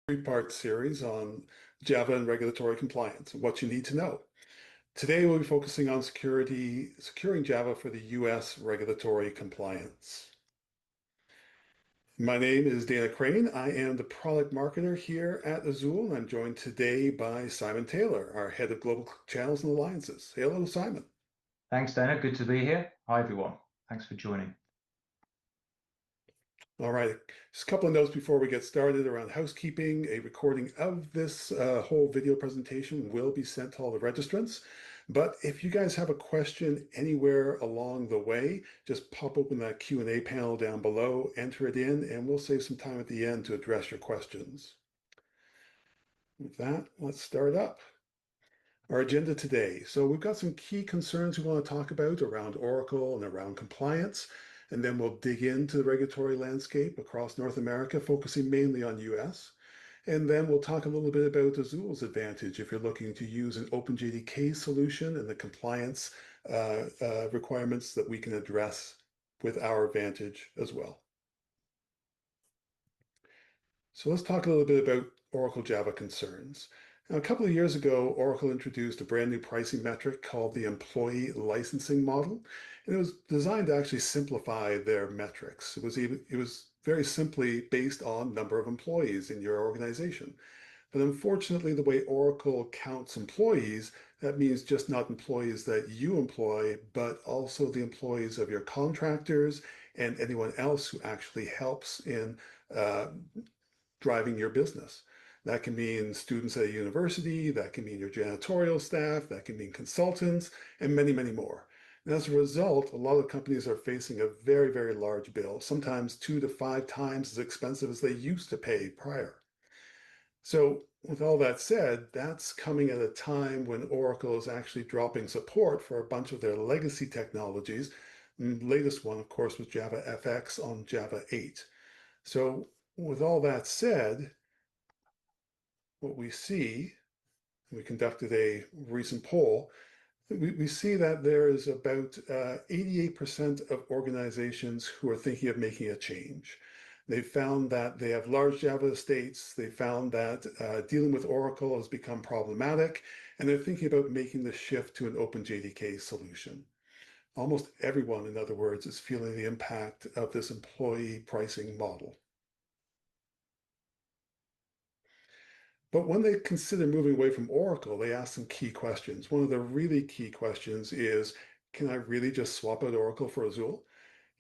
Three-part series on Java and regulatory compliance, what you need to know. Today we'll be focusing on securing Java for the US regulatory compliance. My name is Dana Crane. I am the product marketer here at Azul, and I'm joined today by Simon Taylor, our head of global channels and alliances. Hello, Simon. Thanks, Dana. Good to be here. Hi, everyone. Thanks for joining. All right, just a couple of notes before we get started around housekeeping. A recording of this whole video presentation will be sent to all the registrants. But if you guys have a question anywhere along the way, just pop open that Q&A panel down below, enter it in, and we'll save some time at the end to address your questions. With that, let's start up. Our agenda today. So we've got some key concerns we want to talk about around Oracle and around compliance, and then we'll dig into the regulatory landscape across North America, focusing mainly on US. And then we'll talk a little bit about Azul's advantage if you're looking to use an OpenJDK solution and the compliance requirements that we can address with our advantage as well. So let's talk a little bit about Oracle Java concerns. Now, a couple of years ago, Oracle introduced a brand new pricing metric called the employee licensing model, and it was designed to actually simplify their metrics. It was very simply based on number of employees in your organization. But unfortunately, the way Oracle counts employees, that means just not employees that you employ, but also the employees of your contractors and anyone else who actually helps in driving your business. That can mean students at a university, that can mean your janitorial staff, that can mean consultants, and many, many more. And as a result, a lot of companies are facing a very, very large bill, sometimes 2 to 5 times as expensive as they used to pay prior. So with all that said, that's coming at a time when Oracle is actually dropping support for a bunch of their legacy technologies. And the latest one, of course, was Java FX on Java 8. So with all that said, what we see, we conducted a recent poll, we see that there is about 88% of organizations who are thinking of making a change. They found that they have large Java estates. They found that dealing with Oracle has become problematic, and they're thinking about making the shift to an OpenJDK solution. Almost everyone, in other words, is feeling the impact of this employee pricing model. But when they consider moving away from Oracle, they ask some key questions. One of the really key questions is, can I really just swap out Oracle for Azul?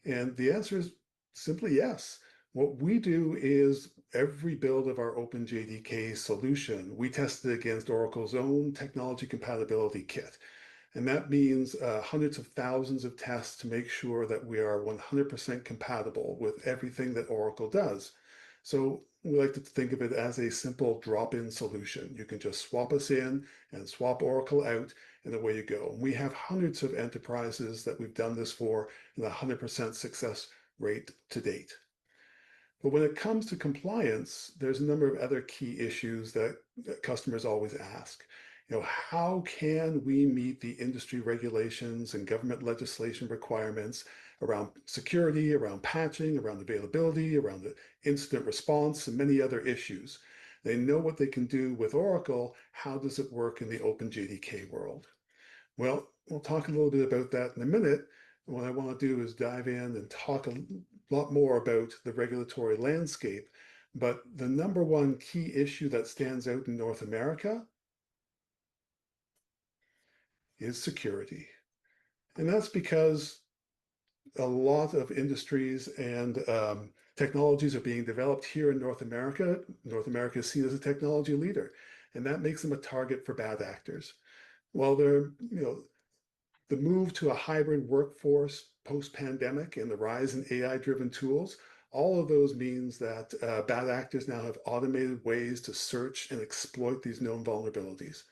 And the answer is simply yes. What we do is every build of our OpenJDK solution, we test it against Oracle's own technology compatibility kit. And that means hundreds of thousands of tests to make sure that we are 100% compatible with everything that Oracle does. So we like to think of it as a simple drop-in solution. You can just swap us in and swap Oracle out, and away you go. We have hundreds of enterprises that we've done this for, and a 100% success rate to date. But when it comes to compliance, there's a number of other key issues that customers always ask. How can we meet the industry regulations and government legislation requirements around security, around patching, around availability, around the incident response, and many other issues? They know what they can do with Oracle. How does it work in the OpenJDK world? Well, we'll talk a little bit about that in a minute. What I want to do is dive in and talk a lot more about the regulatory landscape. But the number one key issue that stands out in North America is security. And that's because a lot of industries and technologies are being developed here in North America. North America is seen as a technology leader, and that makes them a target for bad actors. While the move to a hybrid workforce post-pandemic and the rise in AI-driven tools, all of those means that bad actors now have automated ways to search and exploit these known vulnerabilities.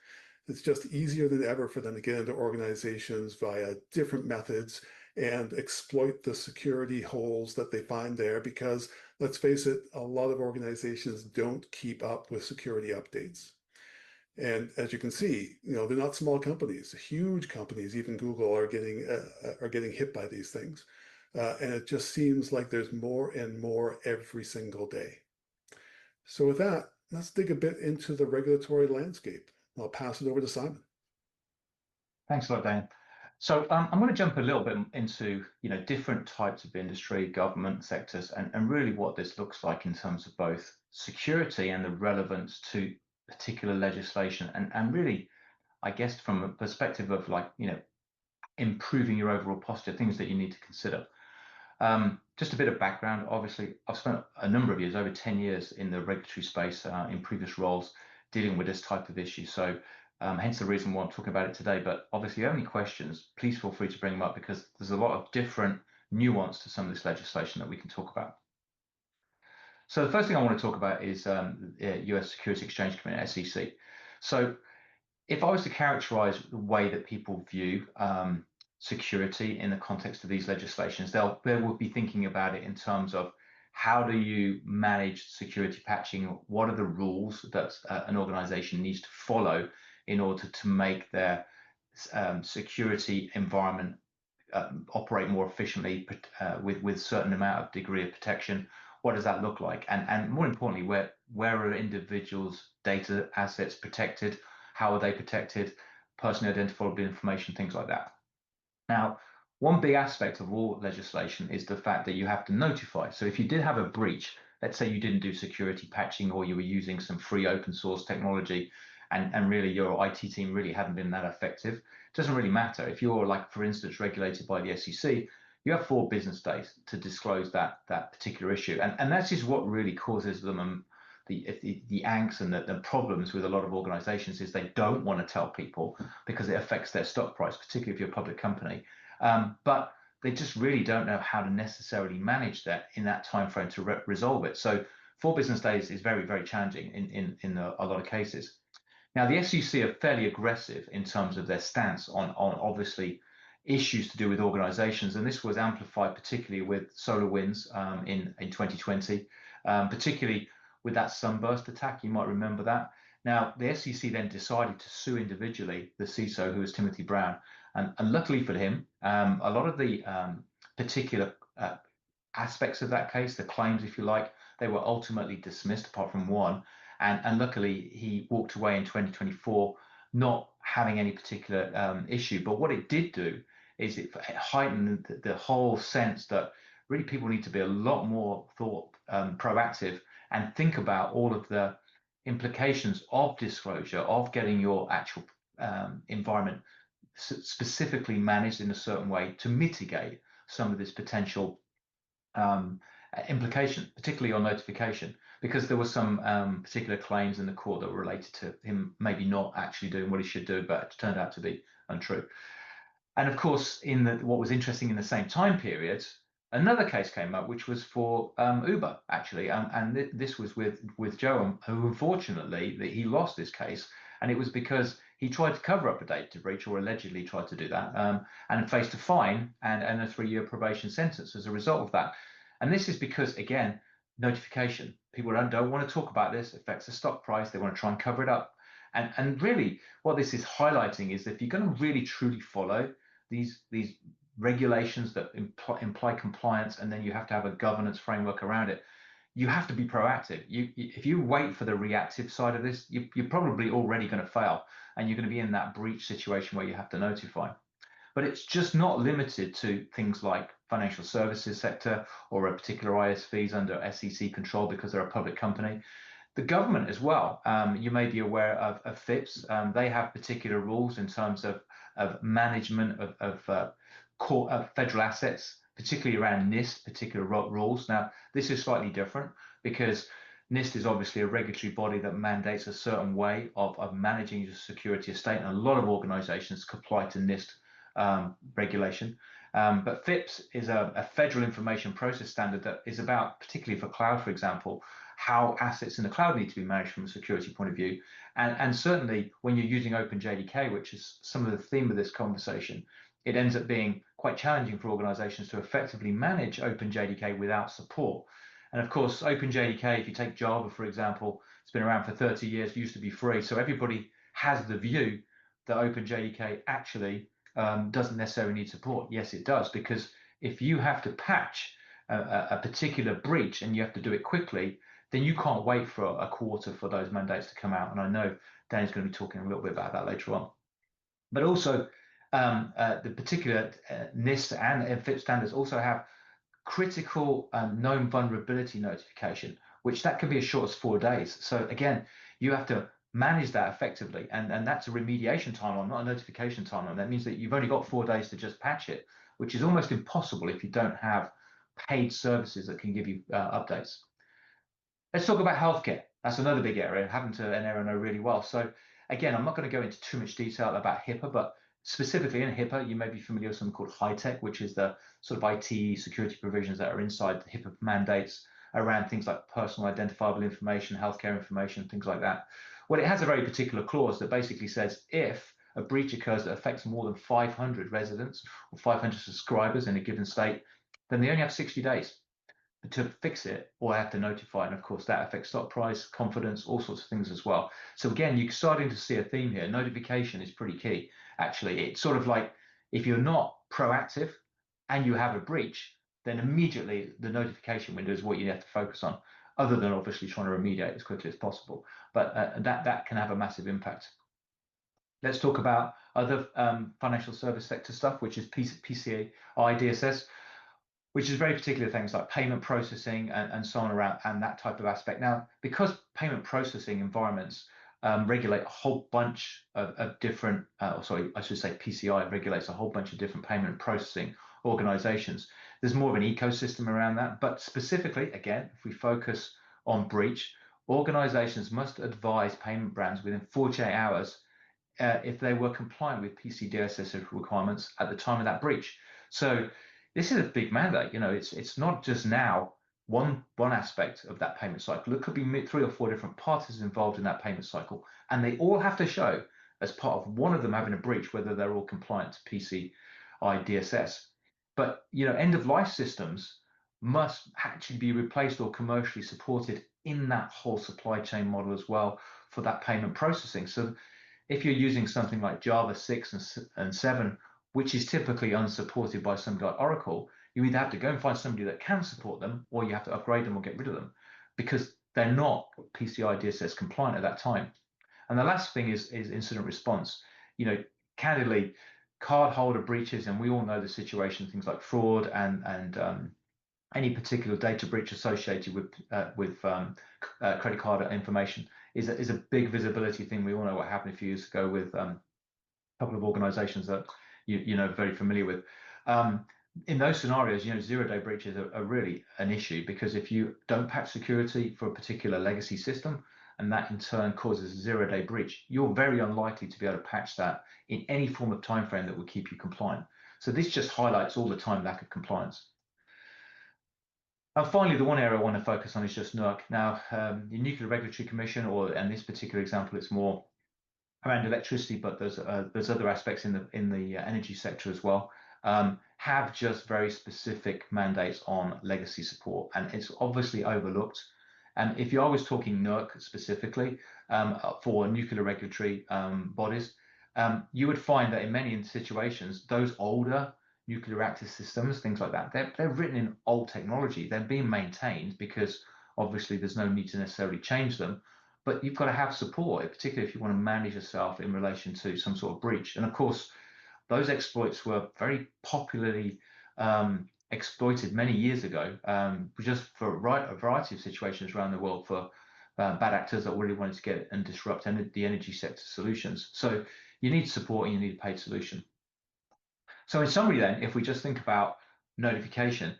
It's just easier than ever for them to get into organizations via different methods and exploit the security holes that they find there because, let's face it, a lot of organizations don't keep up with security updates. And as you can see, they're not small companies. Huge companies, even Google, are getting hit by these things. And it just seems like there's more and more every single day. So with that, Let's dig a bit into the regulatory landscape. I'll pass it over to Simon. Thanks a lot, Dan. So I'm going to jump a little bit into different types of industry, government sectors, and really what this looks like in terms of both security and the relevance to particular legislation, and really, I guess, from a perspective of improving your overall posture, things that you need to consider. Just a bit of background. Obviously, I've spent a number of years, over 10 years, in the regulatory space in previous roles dealing with this type of issue. So hence the reason why I'm talking about it today. But obviously, if you have any questions, please feel free to bring them up because there's a lot of different nuance to some of this legislation that we can talk about. So the first thing I want to talk about is US Security Exchange Commission, SEC. So if I was to characterize the way that people view security in the context of these legislations, they will be thinking about it in terms of how do you manage security patching? What are the rules that an organization needs to follow in order to make their security environment operate more efficiently with certain amount of degree of protection? What does that look like? And more importantly, where are individuals' data assets protected? How are they protected? Personally identifiable information, things like that. Now, one big aspect of all legislation is the fact that you have to notify. So if you did have a breach, let's say you didn't do security patching or you were using some free open source technology and really your IT team really hadn't been that effective, it doesn't really matter. If you're, like, for instance, regulated by the SEC, you have 4 business days to disclose that particular issue. And that's just what really causes them the angst and the problems with a lot of organizations is they don't want to tell people because it affects their stock price, particularly if you're a public company. But they just really don't know how to necessarily manage that in that time frame to resolve it. So 4 business days is very, very challenging in a lot of cases. Now, the SEC are fairly aggressive in terms of their stance on obviously issues to do with organizations, and this was amplified particularly with SolarWinds in 2020, particularly with that Sunburst attack. You might remember that. Now, the SEC then decided to sue individually the CISO, who was Timothy Brown, and luckily for him, a lot of the particular aspects of that case, the claims, if you like, they were ultimately dismissed, apart from one. And luckily, he walked away in 2024, not having any particular issue. But what it did do is it heightened the whole sense that really people need to be a lot more proactive and think about all of the implications of disclosure, of getting your actual environment specifically managed in a certain way to mitigate some of this potential implication, particularly on notification, because there were some particular claims in the court that were related to him maybe not actually doing what he should do, but it turned out to be untrue. And of course, what was interesting in the same time period, another case came up, which was for Uber, actually, and this was with Joe, who unfortunately he lost this case, and it was because he tried to cover up a data breach, or allegedly tried to do that, and faced a fine and a 3-year probation sentence as a result of that. And this is because, again, notification. People don't want to talk about this. It affects the stock price. They want to try and cover it up. And really, what this is highlighting is that if you're going to really truly follow these regulations that imply compliance, and then you have to have a governance framework around it, you have to be proactive. If you wait for the reactive side of this, you're probably already going to fail, and you're going to be in that breach situation where you have to notify. But it's just not limited to things like financial services sector or a particular ISVs under SEC control because they're a public company. The government as well. You may be aware of FIPS. They have particular rules in terms of management of federal assets, particularly around NIST, particular rules. Now, this is slightly different because NIST is obviously a regulatory body that mandates a certain way of managing your security estate, and a lot of organizations comply to NIST regulation. But FIPS is a federal information process standard that is about, particularly for cloud, for example, how assets in the cloud need to be managed from a security point of view. And certainly when you're using OpenJDK, which is some of the theme of this conversation, it ends up being quite challenging for organizations to effectively manage OpenJDK without support. And of course, OpenJDK, if you take Java, for example, it's been around for 30 years, used to be free. So everybody has the view that OpenJDK actually doesn't necessarily need support. Yes, it does, because if you have to patch a particular breach and you have to do it quickly, then you can't wait for a quarter for those mandates to come out. And I know Danny's going to be talking a little bit about that later on. But also, the particular NIST and FIP standards also have critical known vulnerability notification, which that can be as short as 4 days. So again, you have to manage that effectively, and that's a remediation timeline, not a notification timeline. That means that you've only got 4 days to just patch it, which is almost impossible if you don't have paid services that can give you updates. Let's talk about healthcare. That's another big area, happen to an area I know really well. So again, I'm not going to go into too much detail about HIPAA, but specifically in HIPAA, you may be familiar with something called high-tech, which is the sort of IT security provisions that are inside the HIPAA mandates around things like personal identifiable information, healthcare information, things like that. Well, it has a very particular clause that basically says if a breach occurs that affects more than 500 residents or 500 subscribers in a given state, then they only have 60 days to fix it or have to notify. And of course, that affects stock price, confidence, all sorts of things as well. So again, you're starting to see a theme here. Notification is pretty key. Actually, it's sort of like if you're not proactive and you have a breach, then immediately the notification window is what you have to focus on, other than obviously trying to remediate as quickly as possible. But that can have a massive impact. Let's talk about other financial service sector stuff, which is PCI DSS, which is very particular things like payment processing and so on around and that type of aspect. Now, because payment processing environments regulate a whole bunch of different, sorry, I should say PCI regulates a whole bunch of different payment processing organizations. There's more of an ecosystem around that. But specifically, again, if we focus on breach, organizations must advise payment brands within 48 hours if they were compliant with PCDSS requirements at the time of that breach. So this is a big mandate. You know, it's not just now one aspect of that payment cycle. It could be 3 or 4 different parties involved in that payment cycle, and they all have to show as part of one of them having a breach whether they're all compliant to PCI DSS. But you know, end of life systems must actually be replaced or commercially supported in that whole supply chain model as well for that payment processing. So if you're using something like Java 6 and 7, which is typically unsupported by somebody like Oracle, you either have to go and find somebody that can support them, or you have to upgrade them or get rid of them because they're not PCI DSS compliant at that time. And the last thing is incident response. You know, candidly, cardholder breaches, and we all know the situation, things like fraud and any particular data breach associated with credit card information is a big visibility thing. We all know what happened a few years ago with a couple of organizations that you know very familiar with. In those scenarios, you know, zero-day breaches are really an issue because if you don't patch security for a particular legacy system, and that in turn causes a zero-day breach, you're very unlikely to be able to patch that in any form of time frame that will keep you compliant. So this just highlights all the time lack of compliance. And finally, the one area I want to focus on is just NERC. Now, the Nuclear Regulatory Commission, or in this particular example, it's more around electricity, but there's other aspects in the energy sector as well. Have just very specific mandates on legacy support, and it's obviously overlooked. And if I was talking NERC specifically for nuclear regulatory bodies, you would find that in many situations, those older nuclear reactor systems, things like that, they're written in old technology. They're being maintained because obviously there's no need to necessarily change them. But you've got to have support, particularly if you want to manage yourself in relation to some sort of breach. And of course, those exploits were very popularly exploited many years ago, just for a variety of situations around the world for bad actors that really wanted to get and disrupt the energy sector solutions. So you need support and you need a paid solution. So in summary then, if we just think about notification,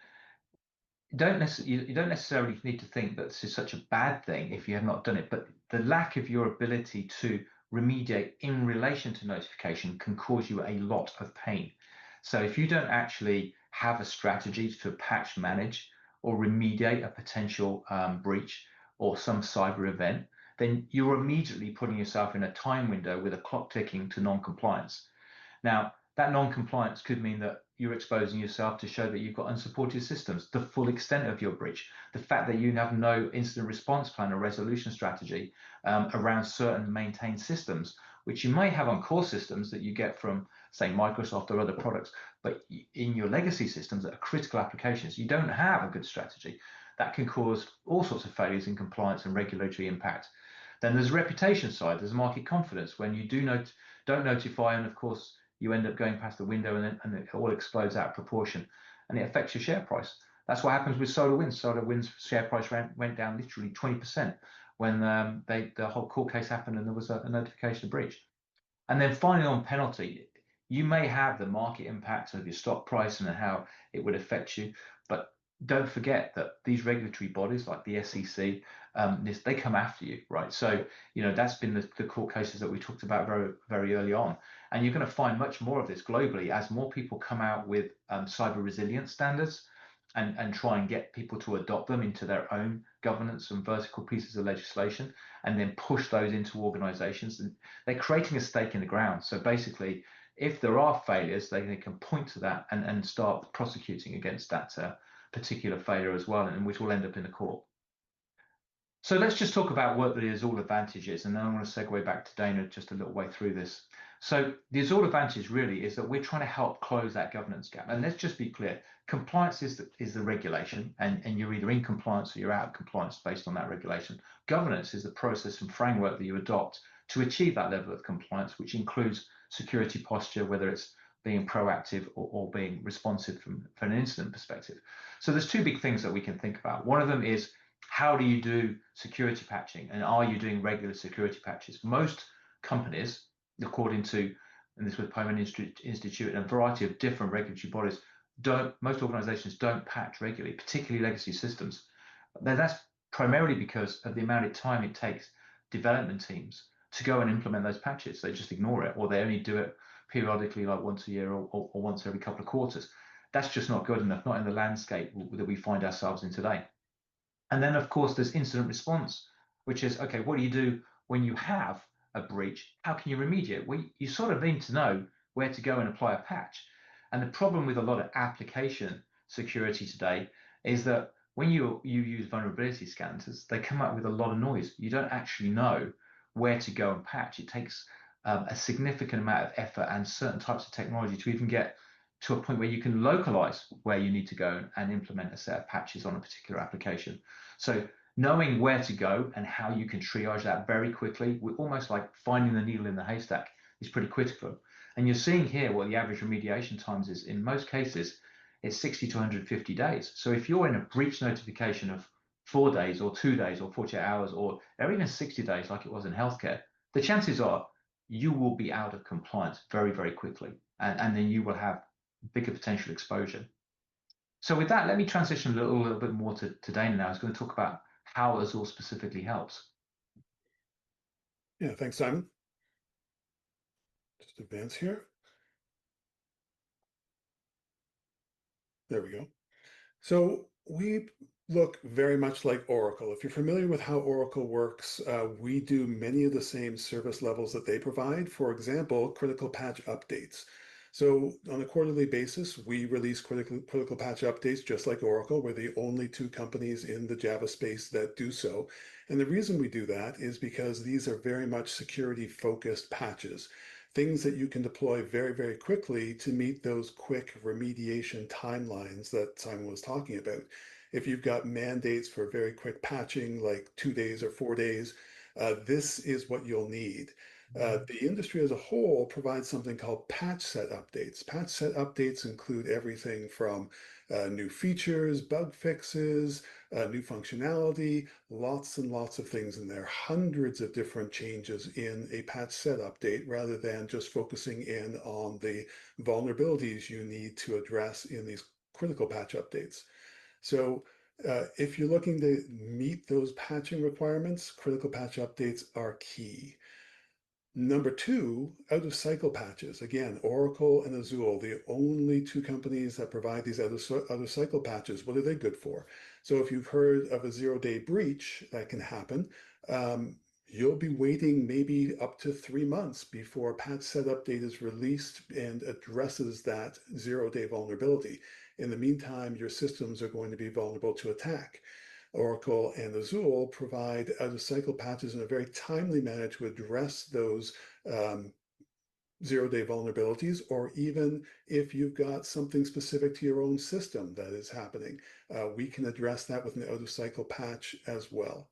you don't necessarily need to think that this is such a bad thing if you have not done it, but the lack of your ability to remediate in relation to notification can cause you a lot of pain. So if you don't actually have a strategy to patch, manage, or remediate a potential breach or some cyber event, then you're immediately putting yourself in a time window with a clock ticking to non-compliance. Now, that non-compliance could mean that you're exposing yourself to show that you've got unsupported systems, the full extent of your breach, the fact that you have no incident response plan or resolution strategy around certain maintained systems, which you may have on core systems that you get from, say, Microsoft or other products, but in your legacy systems that are critical applications, you don't have a good strategy. that can cause all sorts of failures in compliance and regulatory impact. Then there's a reputation side, there's market confidence. When you don't notify, and of course you end up going past the window and it all explodes out of proportion and it affects your share price. That's what happens with SolarWinds. SolarWinds share price went down literally 20% when the whole court case happened and there was a notification of breach. And then finally on penalty, you may have the market impact of your stock price and how it would affect you, but don't forget that these regulatory bodies like the SEC, they come after you, right? So, that's been the court cases that we talked about very, very early on. And you're going to find much more of this globally as more people come out with cyber resilience standards and try and get people to adopt them into their own governance and vertical pieces of legislation and then push those into organizations. And they're creating a stake in the ground. So basically, if there are failures, they can point to that and start prosecuting against that particular failure as well, and which will end up in the court. So let's just talk about what the Azul advantage is, and then I want to segue back to Dana just a little way through this. So the Azul advantage really is that we're trying to help close that governance gap. And let's just be clear, compliance is the regulation, and you're either in compliance or you're out of compliance based on that regulation. Governance is the process and framework that you adopt to achieve that level of compliance, which includes security posture, whether it's being proactive or being responsive from an incident perspective. So there's two big things that we can think about. One of them is, how do you do security patching, and are you doing regular security patches? Most companies, according to, and this was Powman Institute and a variety of different regulatory bodies, most organizations don't patch regularly, particularly legacy systems. That's primarily because of the amount of time it takes development teams to go and implement those patches. They just ignore it, or they only do it periodically, like once a year or once every couple of quarters. That's just not good enough, not in the landscape that we find ourselves in today. And then, of course, there's incident response, which is, okay, what do you do when you have a breach? How can you remediate? Well, you sort of need to know where to go and apply a patch. And the problem with a lot of application security today is that when you use vulnerability scanners, they come up with a lot of noise. You don't actually know where to go and patch. It takes a significant amount of effort and certain types of technology to even get to a point where you can localize where you need to go and implement a set of patches on a particular application. So knowing where to go and how you can triage that very quickly, we're almost like finding the needle in the haystack, is pretty critical. And you're seeing here what the average remediation times is. In most cases, it's 60 to 150 days. So if you're in a breach notification of 4 days or 2 days or 48 hours or even 60 days like it was in healthcare, the chances are you will be out of compliance very, very quickly. And then you will have bigger potential exposure. So with that, let me transition a little bit more to Dana now. He's going to talk about how Azul specifically helps. Yeah, thanks, Simon. Just advance here. There we go. So we look very much like Oracle. If you're familiar with how Oracle works, we do many of the same service levels that they provide. For example, critical patch updates. So on a quarterly basis, we release critical patch updates just like Oracle. We're the only two companies in the Java space that do so. And the reason we do that is because these are very much security-focused patches, things that you can deploy very, very quickly to meet those quick remediation timelines that Simon was talking about. If you've got mandates for very quick patching, like 2 days or 4 days, this is what you'll need. The industry as a whole provides something called patch set updates. Patch set updates include everything from new features, bug fixes, new functionality, lots and lots of things in there, hundreds of different changes in a patch set update rather than just focusing in on the vulnerabilities you need to address in these critical patch updates. So if you're looking to meet those patching requirements, critical patch updates are key. Number two, out of cycle patches. Again, Oracle and Azul, the only two companies that provide these out of cycle patches. What are they good for? So if you've heard of a 0-day breach that can happen, you'll be waiting maybe up to 3 months before a patch set update is released and addresses that 0-day vulnerability. In the meantime, your systems are going to be vulnerable to attack. Oracle and Azul provide out-of-cycle patches in a very timely manner to address those zero-day vulnerabilities, or even if you've got something specific to your own system that is happening, we can address that with an out-of-cycle patch as well.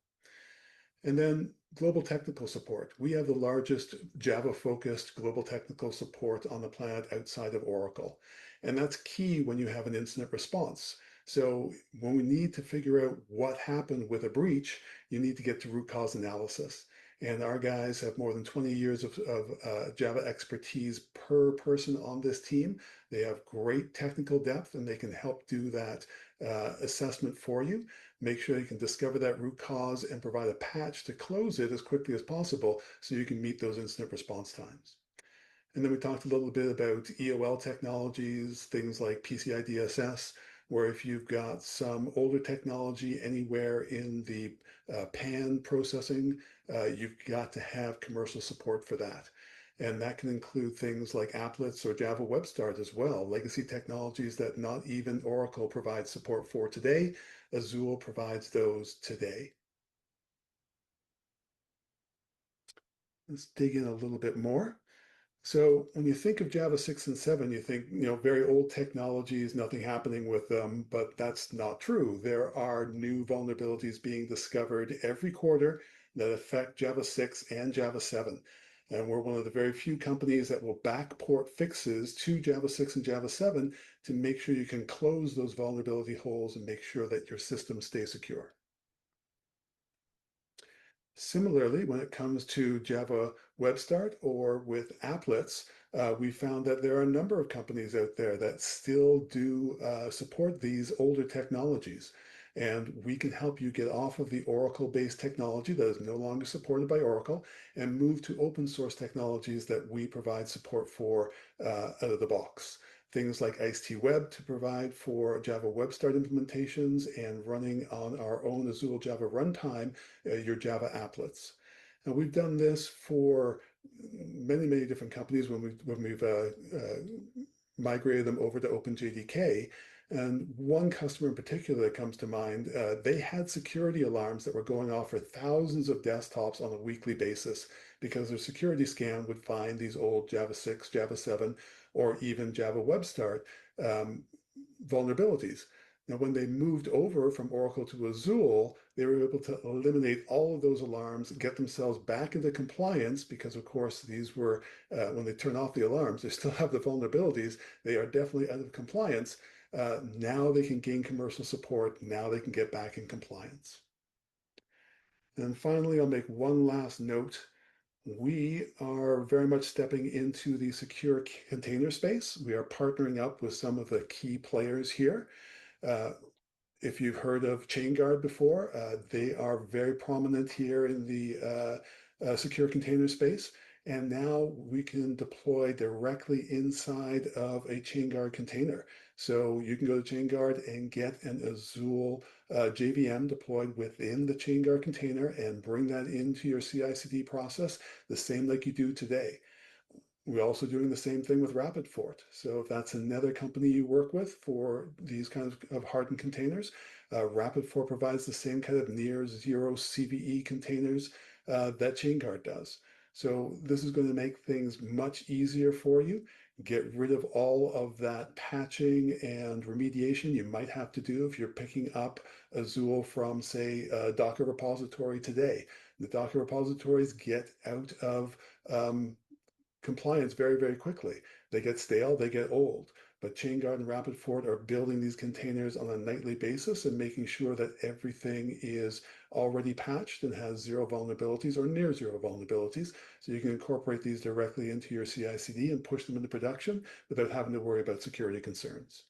And then global technical support. We have the largest Java-focused global technical support on the planet outside of Oracle. And that's key when you have an incident response. So when we need to figure out what happened with a breach, you need to get to root cause analysis. And our guys have more than 20 years of Java expertise per person on this team. They have great technical depth and they can help do that assessment for you. Make sure you can discover that root cause and provide a patch to close it as quickly as possible so you can meet those incident response times. And then we talked a little bit about EOL technologies, things like PCI DSS, where if you've got some older technology anywhere in the PAN processing, you've got to have commercial support for that. And that can include things like applets or Java Web Start as well, legacy technologies that not even Oracle provides support for today. Azul provides those today. Let's dig in a little bit more. So when you think of Java 6 and 7, you think, very old technologies, nothing happening with them, but that's not true. There are new vulnerabilities being discovered every quarter that affect Java 6 and Java 7. And we're one of the very few companies that will backport fixes to Java 6 and Java 7 to make sure you can close those vulnerability holes and make sure that your system stays secure. Similarly, when it comes to Java Web Start or with applets, we found that there are a number of companies out there that still do support these older technologies. And we can help you get off of the Oracle-based technology that is no longer supported by Oracle and move to open source technologies that we provide support for out of the box. Things like ICE Web to provide for Java Web Start implementations and running on our own Azul Java runtime, your Java applets. And we've done this for many, many different companies when we've migrated them over to OpenJDK. And one customer in particular that comes to mind, they had security alarms that were going off for thousands of desktops on a weekly basis because their security scan would find these old Java 6, Java 7, or even Java Web Start vulnerabilities. Now, when they moved over from Oracle to Azul, they were able to eliminate all of those alarms, get themselves back into compliance because, of course, these were, when they turn off the alarms, they still have the vulnerabilities. They are definitely out of compliance. Now they can gain commercial support. Now they can get back in compliance. And finally, I'll make one last note. We are very much stepping into the secure container space. We are partnering up with some of the key players here. If you've heard of ChainGuard before, they are very prominent here in the secure container space. And now we can deploy directly inside of a ChainGuard container. So you can go to ChainGuard and get an Azul JVM deployed within the ChainGuard container and bring that into your CI/CD process, the same like you do today. We're also doing the same thing with RapidFort. So if that's another company you work with for these kinds of hardened containers, RapidFort provides the same kind of near zero CVE containers that ChainGuard does. So this is going to make things much easier for you. Get rid of all of that patching and remediation you might have to do if you're picking up Azul from, say, a Docker repository today. The Docker repositories get out of compliance very, very quickly. They get stale, they get old. But ChainGuard and RapidFort are building these containers on a nightly basis and making sure that everything is already patched and has zero vulnerabilities or near zero vulnerabilities. So you can incorporate these directly into your CI/CD and push them into production without having to worry about security concerns.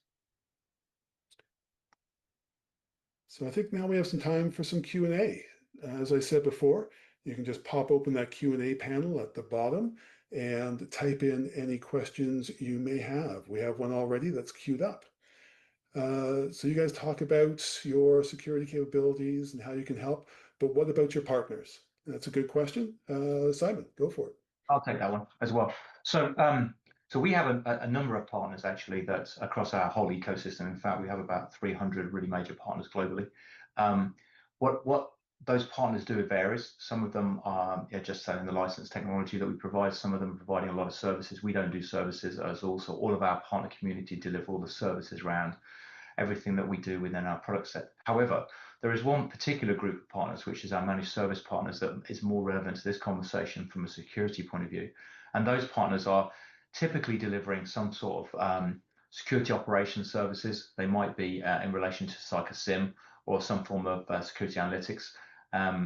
So I think now we have some time for some Q&A. As I said before, you can just pop open that Q&A panel at the bottom and type in any questions you may have. We have one already that's queued up. So you guys talk about your security capabilities and how you can help, but what about your partners? That's a good question. Simon, go for it. I'll take that one as well. So we have a number of partners actually that's across our whole ecosystem. In fact, we have about 300 really major partners globally. What those partners do, it varies. Some of them are just selling the license technology that we provide. Some of them are providing a lot of services. We don't do services as also all of our partner community deliver all the services around everything that we do within our product set. However, there is one particular group of partners, which is our managed service partners, that is more relevant to this conversation from a security point of view. And those partners are typically delivering some sort of security operations services. They might be in relation to like a SIM or some form of security analytics,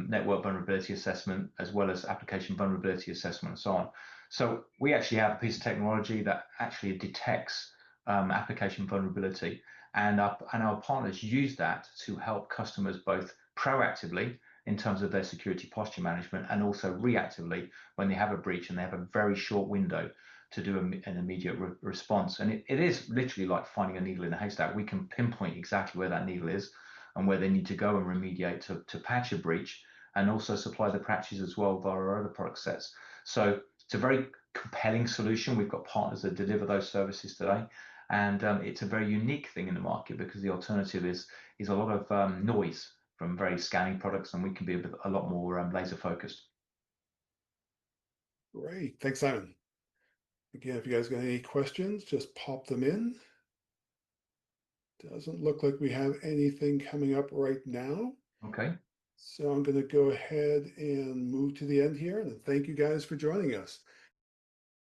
network vulnerability assessment, as well as application vulnerability assessment, and so on. So we actually have a piece of technology that actually detects application vulnerability, and our partners use that to help customers both proactively in terms of their security posture management, and also reactively when they have a breach and they have a very short window to do an immediate response. And it is literally like finding a needle in a haystack. We can pinpoint exactly where that needle is and where they need to go and remediate to patch a breach, and also supply the patches as well via our other product sets. So it's a very compelling solution. We've got partners that deliver those services today, and it's a very unique thing in the market, because the alternative is a lot of noise from very scanning products, and we can be a lot more laser focused. Great. Thanks, Simon. Again, if you guys got any questions, just pop them in. Doesn't look like we have anything coming up right now. Okay. So I'm going to go ahead and move to the end here, and thank you guys for joining us.